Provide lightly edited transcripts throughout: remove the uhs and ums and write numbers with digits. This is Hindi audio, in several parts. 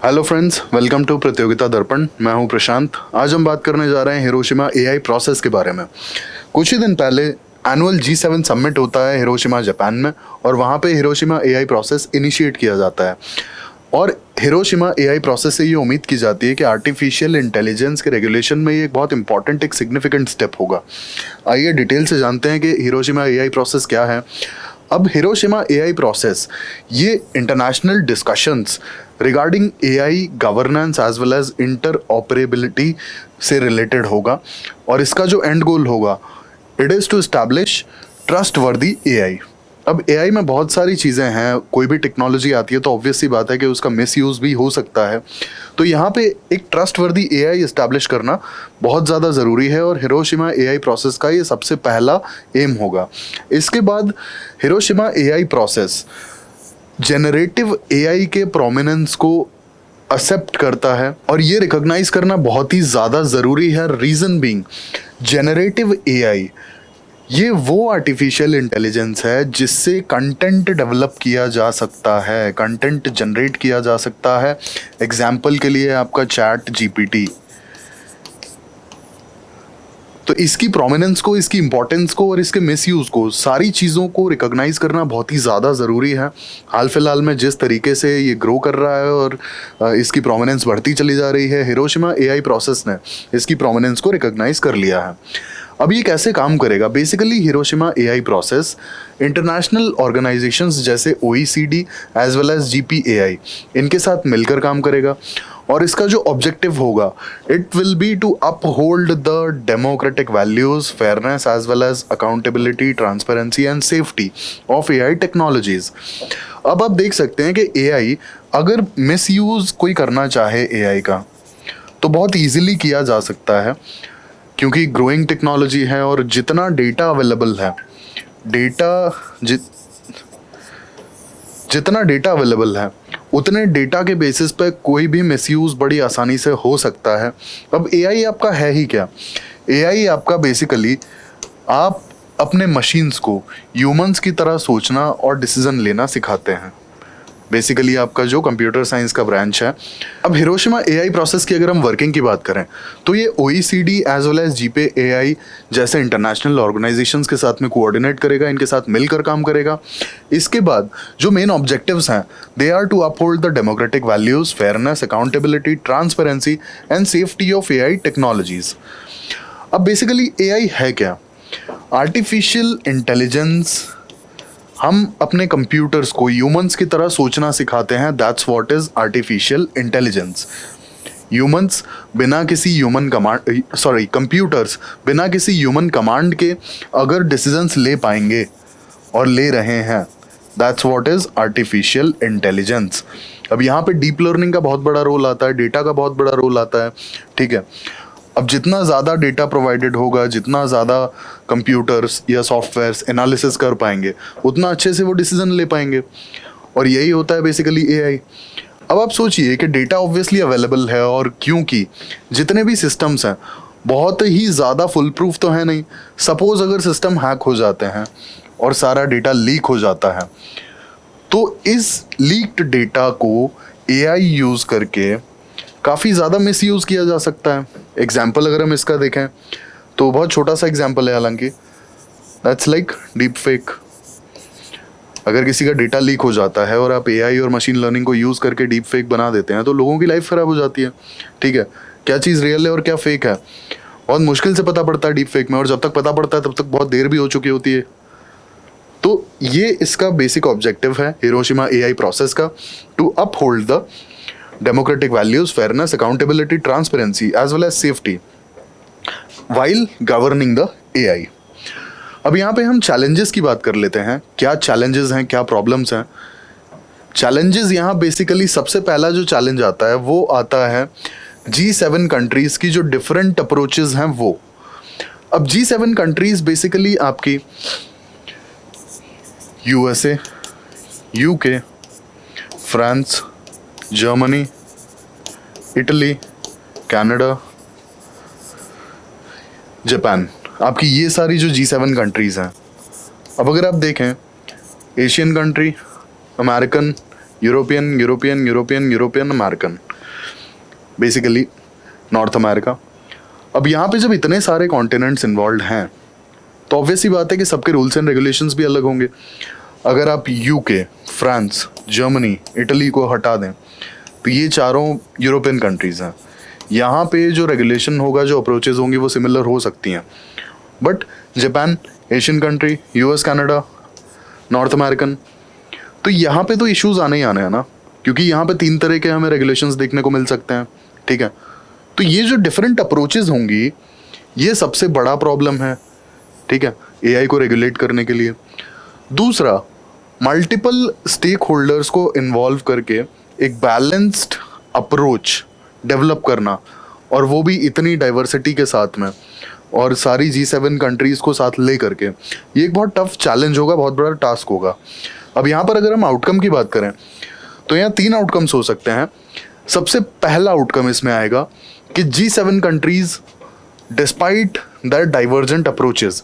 हेलो फ्रेंड्स, वेलकम टू प्रतियोगिता दर्पण। मैं हूं प्रशांत। आज हम बात करने जा रहे हैं हिरोशिमा एआई प्रोसेस के बारे में। कुछ ही दिन पहले एनुअल G7 समिट होता है हिरोशिमा जापान में, और वहां पे हिरोशिमा एआई प्रोसेस इनिशिएट किया जाता है। और हिरोशिमा एआई प्रोसेस से ये उम्मीद की जाती है कि आर्टिफिशियल इंटेलिजेंस के रेगुलेशन में ये एक बहुत इंपॉर्टेंट, एक सिग्निफिकेंट स्टेप होगा। आइए डिटेल से जानते हैं कि हिरोशिमा एआई प्रोसेस क्या है। अब हिरोशिमा एआई प्रोसेस ये international discussions regarding AI governance as well as interoperability से रिलेटेड होगा, और इसका जो एंड गोल होगा, it is to establish trustworthy AI. अब एआई में बहुत सारी चीज़ें हैं, कोई भी टेक्नोलॉजी आती है तो ऑब्वियस सी बात है कि उसका मिसयूज़ भी हो सकता है। तो यहाँ पे एक ट्रस्ट वर्दी एआई इस्टेब्लिश करना बहुत ज़्यादा ज़रूरी है, और हिरोशिमा एआई प्रोसेस का ये सबसे पहला एम होगा। इसके बाद Hiroshima AI process generative AI के प्रोमिनेंस को एक्सेप्ट करता है, और ये रिकॉग्नाइज करना बहुत ही ज़्यादा ज़रूरी है। रीज़न बीइंग, जेनरेटिव एआई ये वो आर्टिफिशियल इंटेलिजेंस है जिससे कंटेंट डेवलप किया जा सकता है, कंटेंट जनरेट किया जा सकता है। एग्जाम्पल के लिए आपका चैट जीपीटी। तो इसकी प्रोमिनेंस को, इसकी इंपॉर्टेंस को और इसके मिसयूज़ को, सारी चीज़ों को रिकॉग्नाइज करना बहुत ही ज़्यादा ज़रूरी है। हाल फिलहाल में जिस तरीके से ये ग्रो कर रहा है और इसकी प्रोमिनेंस बढ़ती चली जा रही है, हिरोशिमा एआई प्रोसेस ने इसकी प्रोमिनेंस को रिकॉग्नाइज कर लिया है। अब ये कैसे काम करेगा? Basically Hiroshima AI process international organisations जैसे OECD as well as GPAI इनके साथ मिलकर काम करेगा, और इसका जो ऑब्जेक्टिव होगा, it will be to uphold the democratic values, fairness as well as accountability, transparency and safety of AI technologies. अब आप देख सकते हैं कि एआई अगर मिसयूज कोई करना चाहे एआई का, तो बहुत ईजिली किया जा सकता है, क्योंकि ग्रोइंग टेक्नोलॉजी है और जितना डेटा अवेलेबल है, जितना डेटा अवेलेबल है उतने डेटा के बेसिस पे कोई भी मिसयूज बड़ी आसानी से हो सकता है। अब एआई आपका है ही क्या? एआई आपका बेसिकली, आप अपने मशीन्स को ह्यूमंस की तरह सोचना और डिसीजन लेना सिखाते हैं। बेसिकली आपका जो कंप्यूटर साइंस का ब्रांच है। अब हिरोशिमा एआई प्रोसेस की अगर हम वर्किंग की बात करें, तो ये OECD as well as GPAI जैसे इंटरनेशनल ऑर्गेनाइजेशंस के साथ में कोऑर्डिनेट करेगा, इनके साथ मिलकर काम करेगा। इसके बाद जो मेन ऑब्जेक्टिव्स हैं, they are to uphold the democratic values, fairness, accountability, transparency and safety of AI technologies. अब बेसिकली एआई है क्या? Artificial intelligence. हम अपने कंप्यूटर्स को ह्यूमंस की तरह सोचना सिखाते हैं। That's what is artificial intelligence. Humans बिना किसी ह्यूमन कमांड, कंप्यूटर्स बिना किसी ह्यूमन कमांड के अगर डिसीजंस ले पाएंगे और ले रहे हैं, that's what is artificial intelligence. अब यहाँ पे डीप लर्निंग का बहुत बड़ा रोल आता है, डेटा का बहुत बड़ा रोल आता है, ठीक है। अब जितना ज़्यादा डेटा प्रोवाइडेड होगा, जितना ज़्यादा कंप्यूटर्स या सॉफ्टवेयर्स एनालिसिस कर पाएंगे, उतना अच्छे से वो डिसीजन ले पाएंगे, और यही होता है बेसिकली एआई। अब आप सोचिए कि डेटा ऑब्वियसली अवेलेबल है, और क्योंकि जितने भी सिस्टम्स हैं बहुत ही ज़्यादा फुल प्रूफ तो है नहीं। सपोज अगर सिस्टम हैक हो जाते हैं और सारा डेटा लीक हो जाता है, तो इस लीक्ड डेटा को एआई यूज़ करके काफ़ी ज़्यादा मिसयूज़ किया जा सकता है। एग्जाम्पल अगर हम इसका देखें तो बहुत छोटा सा एग्जाम्पल है, हालांकि दैट्स लाइक डीप फेक। अगर किसी का डेटा लीक हो जाता है और आप एआई और मशीन लर्निंग को यूज़ करके डीप फेक बना देते हैं, तो लोगों की लाइफ ख़राब हो जाती है, ठीक है। क्या चीज़ रियल है और क्या फेक है, बहुत मुश्किल से पता पड़ता है डीप फेक में, और जब तक पता पड़ता है तब तक बहुत देर भी हो चुकी होती है। तो ये इसका बेसिक ऑब्जेक्टिव है हिरोशिमा एआई प्रोसेस का, to uphold the democratic values, fairness, accountability, transparency as well as safety while governing the AI। अब यहाँ पे हम challenges की बात कर लेते हैं। क्या challenges हैं, क्या problems हैं? challenges यहाँ बेसिकली सबसे पहला जो challenge आता है वो आता है G7 कंट्रीज की जो डिफरेंट अप्रोचेस हैं वो। अब G7 कंट्रीज बेसिकली आपकी USA, UK, France, Germany, Italy, Canada, Japan, आपकी ये सारी जो G7 कंट्रीज़ हैं। अब अगर आप देखें, Asian country, American, European, American, basically north America. अब यहाँ पे जब इतने सारे कॉन्टिनेंट्स इन्वॉल्व हैं तो ऑब्वियस सी बात है कि सबके रूल्स एंड रेगुलेशंस भी अलग होंगे। अगर आप यूके, फ्रांस, जर्मनी, इटली को हटा दें तो ये चारों यूरोपियन कंट्रीज़ हैं। यहाँ पे जो रेगुलेशन होगा, जो अप्रोचेज होंगी वो सिमिलर हो सकती हैं। But Japan, Asian country, US, Canada, north American, तो यहाँ पे तो इश्यूज आने ही आने हैं ना, क्योंकि यहाँ पे 3 तरह के हमें रेगुलेशंस देखने को मिल सकते हैं। ठीक है, तो ये जो डिफरेंट अप्रोचेज होंगी ये सबसे बड़ा प्रॉब्लम है। ठीक है, एआई को रेगुलेट करने के लिए। दूसरा, मल्टीपल स्टेक होल्डर्स को इन्वॉल्व करके एक बैलेंस्ड अप्रोच डेवलप करना, और वो भी इतनी डाइवर्सिटी के साथ में, और सारी G7 कंट्रीज़ को साथ ले करके, ये एक बहुत टफ चैलेंज होगा, बहुत बड़ा टास्क होगा। अब यहाँ पर अगर हम आउटकम की बात करें तो यहाँ 3 आउटकम्स हो सकते हैं। सबसे पहला आउटकम इसमें आएगा कि G7 countries despite that divergent approaches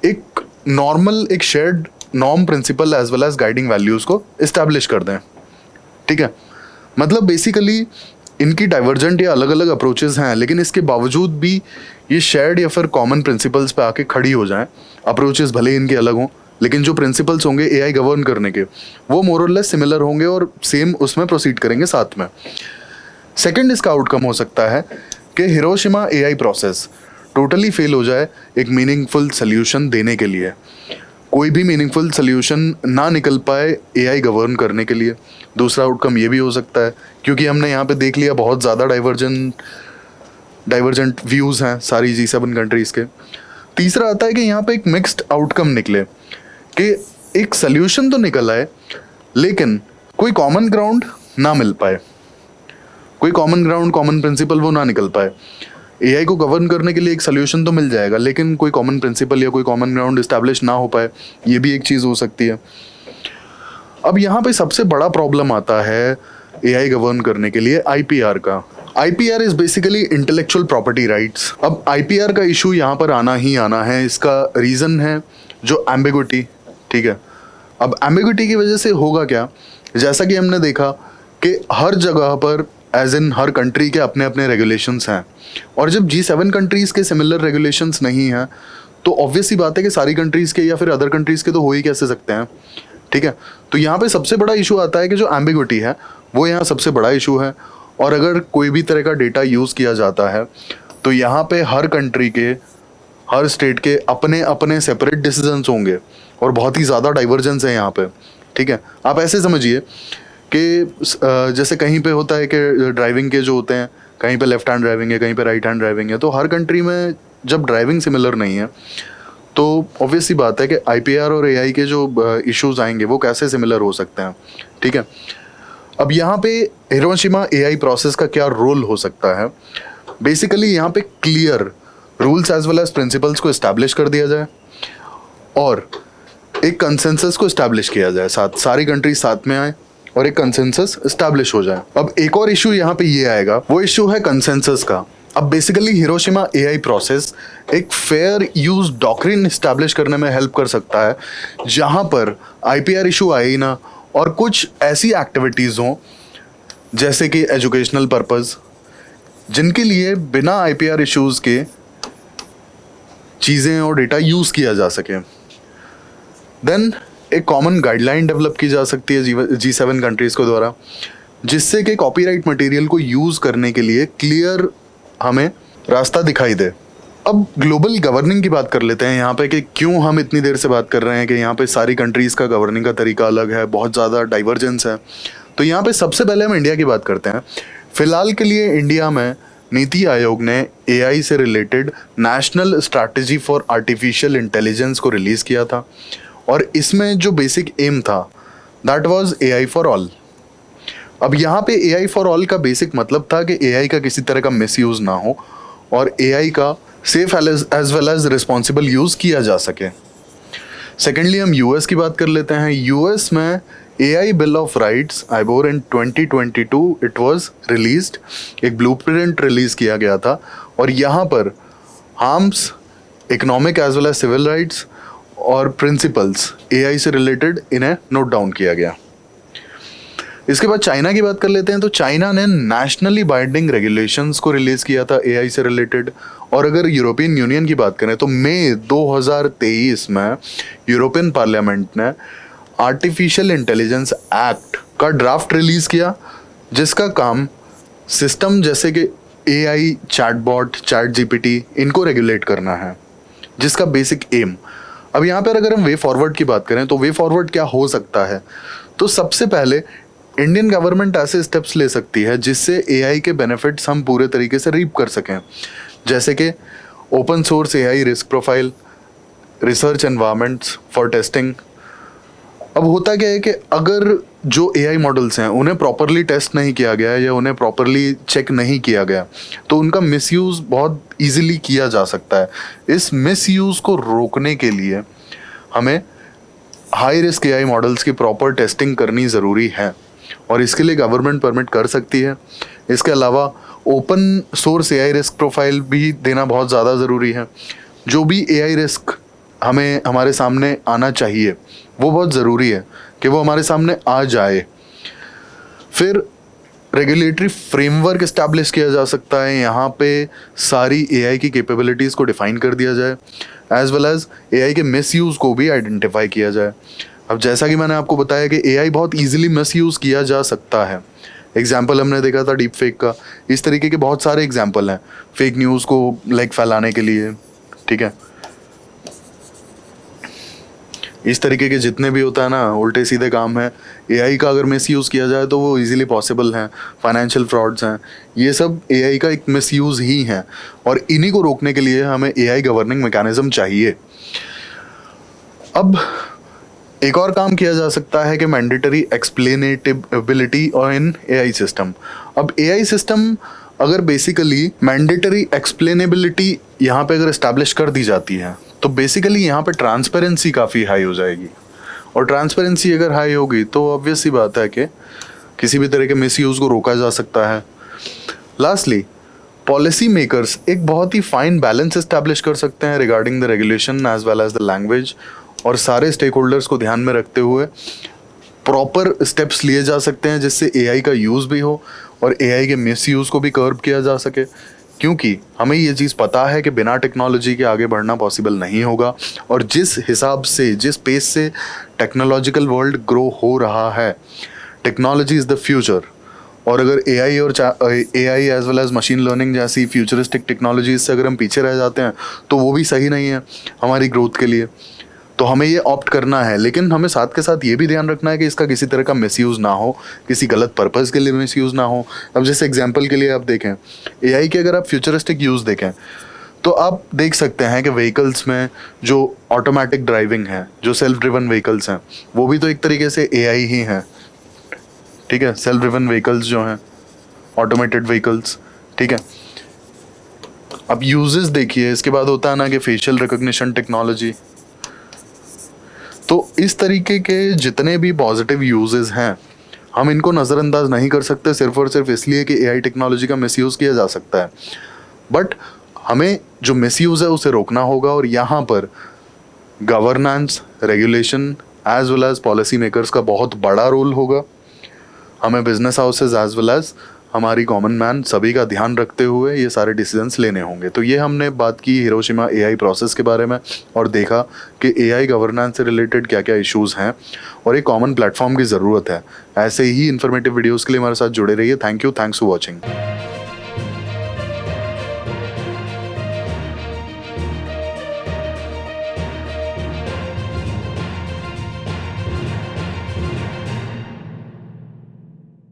एक नॉर्मल, एक shared norm, principle as well as guiding values को इस्टेब्लिश कर दें। ठीक है, मतलब बेसिकली इनकी डाइवर्जेंट या अलग अलग अप्रोचेस हैं, लेकिन इसके बावजूद भी ये शेयर्ड या फिर कॉमन प्रिंसिपल्स पे आके खड़ी हो जाएं। अप्रोचेस भले ही इनके अलग हों, लेकिन जो प्रिंसिपल्स होंगे एआई गवर्न करने के, वो मोर और लेस सिमिलर होंगे और सेम उसमें प्रोसीड करेंगे साथ में। सेकंड इसका आउटकम हो सकता है कि Hiroshima AI process totally fail हो जाए एक मीनिंगफुल सोल्यूशन देने के लिए। कोई भी मीनिंगफुल सोल्यूशन ना निकल पाए एआई गवर्न करने के लिए। दूसरा आउटकम ये भी हो सकता है, क्योंकि हमने यहाँ पे देख लिया बहुत ज़्यादा डाइवर्जेंट व्यूज़ हैं सारी G7 कंट्रीज़ के। तीसरा आता है कि यहाँ पे एक मिक्स्ड आउटकम निकले, कि एक सोल्यूशन तो निकल आए लेकिन कोई कॉमन ग्राउंड ना मिल पाए, कोई कॉमन ग्राउंड, कॉमन प्रिंसिपल वो ना निकल पाए। एआई को गवर्न करने के लिए एक सोल्यूशन तो मिल जाएगा, लेकिन कोई कॉमन प्रिंसिपल या कोई कॉमन ग्राउंड इस्टेब्लिश ना हो पाए, ये भी एक चीज़ हो सकती है। अब यहाँ पे सबसे बड़ा प्रॉब्लम आता है एआई गवर्न करने के लिए आईपीआर का। IPR is basically intellectual property rights. अब आईपीआर का इशू यहाँ पर आना ही आना है। इसका रीज़न है जो एम्बिग्विटी। ठीक है, अब एम्बिग्विटी की वजह से होगा क्या, जैसा कि हमने देखा कि हर जगह पर एज इन हर कंट्री के अपने अपने रेगुलेशंस हैं, और जब G7 कंट्रीज़ के सिमिलर रेगुलेशंस नहीं हैं तो ऑब्वियस सी बात है कि सारी कंट्रीज़ के या फिर अदर कंट्रीज़ के तो हो ही कैसे सकते हैं। ठीक है, तो यहाँ पे सबसे बड़ा इशू आता है कि जो एम्बिग्विटी है वो यहाँ सबसे बड़ा इशू है। और अगर कोई भी तरह का डेटा यूज़ किया जाता है तो यहाँ पे हर कंट्री के, हर स्टेट के अपने अपने सेपरेट डिसीजंस होंगे, और बहुत ही ज़्यादा डाइवर्जेंस है यहाँ पे। ठीक है, आप ऐसे समझिए कि जैसे कहीं पे होता है कि ड्राइविंग के जो होते हैं, कहीं पे लेफ्ट हैंड ड्राइविंग है, कहीं पे राइट हैंड ड्राइविंग है, तो हर कंट्री में जब ड्राइविंग सिमिलर नहीं है तो ऑब्वियस सी बात है कि आईपीआर और एआई के जो इश्यूज आएंगे वो कैसे सिमिलर हो सकते हैं। ठीक है, अब यहाँ पे हिरोशिमा एआई प्रोसेस का क्या रोल हो सकता है। बेसिकली यहाँ पे clear rules as well as principles को इस्टेब्लिश कर दिया जाए और एक कंसेंसस को इस्टेब्लिश किया जाए, साथ सारी कंट्रीज साथ में आए और एक कंसेंसस इस्टेब्लिश हो जाए। अब एक और इशू यहाँ पे ये आएगा, वो इशू है कंसेंसस का। अब बेसिकली हिरोशिमा एआई प्रोसेस एक फेयर यूज डॉक्ट्रिन इस्टेब्लिश करने में हेल्प कर सकता है, जहाँ पर आईपीआर इशू आए ही ना, और कुछ ऐसी एक्टिविटीज़ हों जैसे कि एजुकेशनल पर्पस, जिनके लिए बिना आईपीआर इश्यूज़ के चीज़ें और डेटा यूज़ किया जा सके। देन एक कॉमन गाइडलाइन डेवलप की जा सकती है G7 कंट्रीज़ को द्वारा, जिससे कि कॉपीराइट मटेरियल को यूज़ करने के लिए क्लियर हमें रास्ता दिखाई दे। अब ग्लोबल गवर्निंग की बात कर लेते हैं यहाँ पे, कि क्यों हम इतनी देर से बात कर रहे हैं कि यहाँ पे सारी कंट्रीज़ का गवर्निंग का तरीका अलग है, बहुत ज़्यादा डाइवर्जेंस है। तो यहाँ पे सबसे पहले हम इंडिया की बात करते हैं। फ़िलहाल के लिए इंडिया में नीति आयोग ने एआई से related national strategy for artificial intelligence को रिलीज़ किया था, और इसमें जो बेसिक एम था that was AI for all. अब यहाँ पे एआई फॉर ऑल का बेसिक मतलब था कि एआई का किसी तरह का मिसयूज़ ना हो और एआई का safe as well as responsible use किया जा सके। सेकेंडली हम यूएस की बात कर लेते हैं। यूएस में एआई बिल ऑफ राइट्स आईबोर इन 2022 इट वाज रिलीज्ड, एक ब्लूप्रिंट रिलीज़ किया गया था, और यहाँ पर harms economic as well as civil rights और प्रिंसिपल्स एआई से रिलेटेड इन्हें नोट डाउन किया गया। इसके बाद चाइना की बात कर लेते हैं। तो चाइना ने नेशनली बाइंडिंग रेगुलेशंस को रिलीज किया था एआई से रिलेटेड। और अगर यूरोपियन यूनियन की बात करें तो मई 2023 में यूरोपियन पार्लियामेंट ने आर्टिफिशियल इंटेलिजेंस एक्ट का ड्राफ्ट रिलीज किया, जिसका काम सिस्टम जैसे कि एआई, चैटबॉट, चैट जीपीटी, इनको रेगुलेट करना है, जिसका बेसिक एम। अब यहाँ पर अगर हम वे फॉरवर्ड की बात करें तो वे फॉरवर्ड क्या हो सकता है, तो सबसे पहले इंडियन गवर्नमेंट ऐसे स्टेप्स ले सकती है जिससे एआई के बेनिफिट्स हम पूरे तरीके से रीप कर सकें, जैसे कि open source AI risk profile, research environments for testing. अब होता क्या है कि अगर जो एआई मॉडल्स हैं उन्हें प्रॉपरली टेस्ट नहीं किया गया या उन्हें प्रॉपरली चेक नहीं किया गया तो उनका मिसयूज़ बहुत इजीली किया जा सकता है। इस मिसयूज़ को रोकने के लिए हमें हाई रिस्क एआई मॉडल्स की प्रॉपर टेस्टिंग करनी ज़रूरी है और इसके लिए गवर्नमेंट परमिट कर सकती है। इसके अलावा open source AI risk profile भी देना बहुत ज़्यादा ज़रूरी है। जो भी एआई रिस्क हमें हमारे सामने आना चाहिए वो बहुत ज़रूरी है कि वो हमारे सामने आ जाए। फिर रेगुलेटरी फ्रेमवर्क इस्टेब्लिश किया जा सकता है, यहाँ पे सारी एआई की कैपेबिलिटीज़ को डिफ़ाइन कर दिया जाए, एज वेल एज एआई के मिसयूज़ को भी आइडेंटिफाई किया जाए। अब जैसा कि मैंने आपको बताया कि एआई बहुत इजीली मिसयूज़ किया जा सकता है। एग्जाम्पल हमने देखा था डीप फेक का, इस तरीके के बहुत सारे एग्जाम्पल हैं फेक न्यूज़ को फैलाने के लिए, ठीक है। इस तरीके के जितने भी होता है ना उल्टे सीधे काम है, एआई का अगर मिसयूज़ किया जाए तो वो इजीली पॉसिबल हैं। फाइनेंशियल फ्रॉड्स हैं, ये सब एआई का एक मिसयूज़ ही है और इन्हीं को रोकने के लिए हमें एआई गवर्निंग मैकेनिज्म चाहिए। अब एक और काम किया जा सकता है कि मैंडेटरी एक्सप्लेनेटिबिलिटी और इन एआई सिस्टम। अब एआई सिस्टम अगर बेसिकली मैंडेटरी एक्सप्लेनेबिलिटी यहाँ पे अगर इस्टेब्लिश कर दी जाती है तो बेसिकली यहाँ पे ट्रांसपेरेंसी काफ़ी हाई हो जाएगी और ट्रांसपेरेंसी अगर हाई होगी तो ऑब्वियस सी बात है कि किसी भी तरह के मिसयूज़ को रोका जा सकता है। लास्टली पॉलिसी मेकर्स एक बहुत ही फाइन बैलेंस इस्टेब्लिश कर सकते हैं regarding the regulation as well as the language, और सारे स्टेक होल्डर्स को ध्यान में रखते हुए प्रॉपर स्टेप्स लिए जा सकते हैं जिससे एआई का यूज़ भी हो और एआई के मिसयूज़ को भी कर्ब किया जा सके। क्योंकि हमें ये चीज़ पता है कि बिना टेक्नोलॉजी के आगे बढ़ना पॉसिबल नहीं होगा और जिस हिसाब से, जिस पेस से टेक्नोलॉजिकल वर्ल्ड ग्रो हो रहा है, टेक्नोलॉजी इज़ द फ्यूचर। और अगर एआई और AI as well as machine learning जैसी फ्यूचरिस्टिक टेक्नोलॉजीज से अगर हम पीछे रह जाते हैं तो वो भी सही नहीं है हमारी ग्रोथ के लिए। तो हमें ये ऑप्ट करना है, लेकिन हमें साथ के साथ ये भी ध्यान रखना है कि इसका किसी तरह का मिसयूज़ ना हो, किसी गलत पर्पज़ के लिए मिसयूज़ ना हो। अब जैसे एग्जांपल के लिए आप देखें एआई के अगर आप फ्यूचरिस्टिक यूज़ देखें तो आप देख सकते हैं कि व्हीकल्स में जो ऑटोमेटिक ड्राइविंग है, जो सेल्फ ड्रिवन व्हीकल्स हैं, वो भी तो एक तरीके से एआई ही हैं, ठीक है। सेल्फ ड्रिवन व्हीकल्स जो हैं, ऑटोमेटेड व्हीकल्स, ठीक है। अब यूजेस देखिए, इसके बाद होता है ना कि फेशियल रिकॉग्निशन टेक्नोलॉजी। तो इस तरीके के जितने भी पॉजिटिव यूजेस हैं हम इनको नज़रअंदाज नहीं कर सकते सिर्फ और सिर्फ इसलिए कि एआई टेक्नोलॉजी का मिसयूज़ किया जा सकता है। बट हमें जो मिसयूज़ है उसे रोकना होगा और यहाँ पर governance, regulation as well as policy makers का बहुत बड़ा रोल होगा। हमें business houses as well as हमारी कॉमन मैन सभी का ध्यान रखते हुए ये सारे डिसीजंस लेने होंगे। तो ये हमने बात की हिरोशिमा एआई प्रोसेस के बारे में और देखा कि एआई गवर्नेंस से रिलेटेड क्या क्या इश्यूज़ हैं और एक कॉमन प्लेटफॉर्म की ज़रूरत है। ऐसे ही इन्फॉर्मेटिव वीडियोज़ के लिए हमारे साथ जुड़े रहिए। Thank you, thanks for watching.